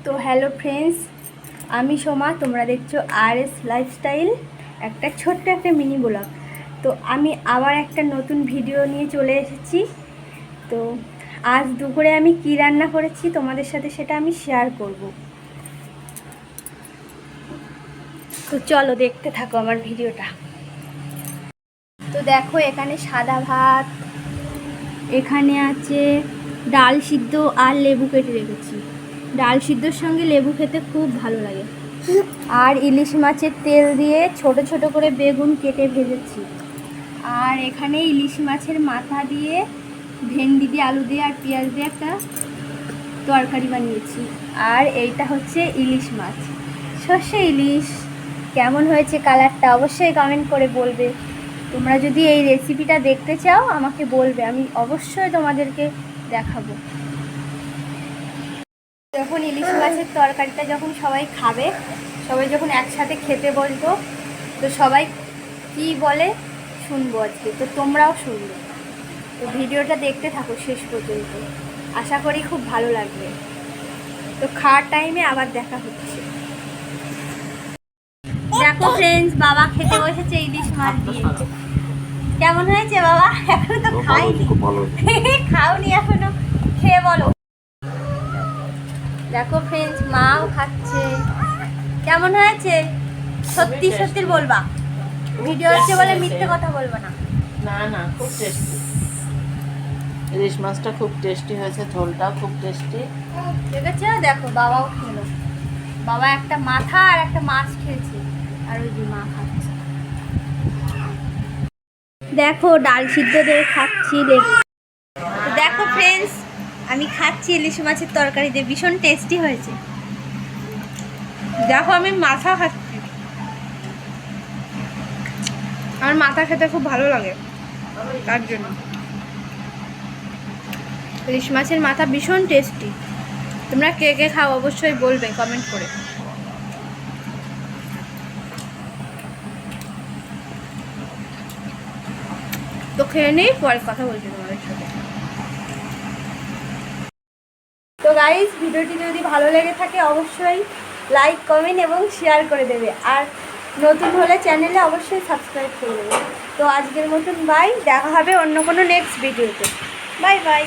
তো hello friends, আমি সোমা, তোমরা দেখছো RS লাইফস্টাইল, একটা ছোট্ট একটা মিনি ব্লগ। তো আমি আবার একটা নতুন ভিডিও নিয়ে চলে এসেছি। তো আজ দুপুরে আমি কি রান্না করেছি তোমাদের সাথে সেটা আমি শেয়ার করব। তো চলো দেখতে থাকো আমার ভিডিওটা। তো দেখো, এখানে সাদা ভাত, এখানে আছে ডাল সিদ্ধ আর লেবু কেটে রেখেছি। ডাল সিদ্ধর সঙ্গে লেবু খেতে খুব ভালো লাগে। আর ইলিশ মাছের তেল দিয়ে ছোট ছোট করে বেগুন কেটে ভেজেছি। আর এখানে ইলিশ মাছের মাথা দিয়ে ভেন্ডি দিয়ে আলু দিয়ে আর পেঁয়াজ দিয়ে একটা তরকারি বানিয়েছি। আর এইটা হচ্ছে ইলিশ মাছ, সর্ষে ইলিশ। কেমন হয়েছে কালারটা অবশ্যই কমেন্ট করে বলবে। তোমরা যদি এই রেসিপিটা দেখতে চাও আমাকে বলবে, আমি অবশ্যই তোমাদেরকে দেখাবো। যখন ইলিশ মাছের তরকারিটা যখন সবাই খাবে, সবাই যখন একসাথে খেতে বসবো, তো সবাই কি বলে শুনবো আজকে। তো তোমরাও শুনবে। তো ভিডিওটা দেখতে থাকো শেষ পর্যন্ত, আশা করি খুব ভালো লাগবে। তো খাওয়ার টাইমে আবার দেখা হচ্ছে। দেখো ফ্রেন্ডস, বাবা খেতে বসেছে ইলিশ মাছ দিয়ে। কেমন হয়েছে বাবা? এখনো তো খাইনি। খাওনি এখনো, খেয়ে বলো। দেখো ফ্রেন্ডস, মাও খাচ্ছে। কেমন হয়েছে? সত্যি সত্যি বলবা, ভিডিও হচ্ছে বলে মিথ্যে কথা বলবো না। না না, খুব টেস্টি। ইলিশ মাছটা খুব টেস্টি হয়েছে, ঝোলটাও খুব টেস্টি। দেখেছো? দেখো বাবাও খেলো। বাবা একটা মাথা আর একটা মাছ খেয়েছে, আর ওই যে মা খাচ্ছে। দেখো ডাল সিদ্ধ দিয়ে খাচ্ছি। দেখো ফ্রেন্ডস, আমি খাচ্ছি ইলিশ মাছের তরকারি দিয়ে, ভীষণ টেস্টি হয়েছে। দেখো আমি মাথা খাচ্ছি, আমার মাথা খেতে খুব ভালো লাগে, তার জন্য। ইলিশ মাছের মাথা ভীষণ টেস্টি। তোমরা কে কে খাও অবশ্যই বলবে কমেন্ট করে। তো খেয়ে নেই, পরে কথা বলছি তোমাদের সাথে। তো গাইস, ভিডিওটি যদি ভালো লেগে থাকে অবশ্যই লাইক, কমেন্ট এবং শেয়ার করে দেবে। আর নতুন হলে চ্যানেলে অবশ্যই সাবস্ক্রাইব করে দেবে। তো আজকের মতন বাই, দেখা হবে অন্য কোনো নেক্সট ভিডিওতে। Bye bye.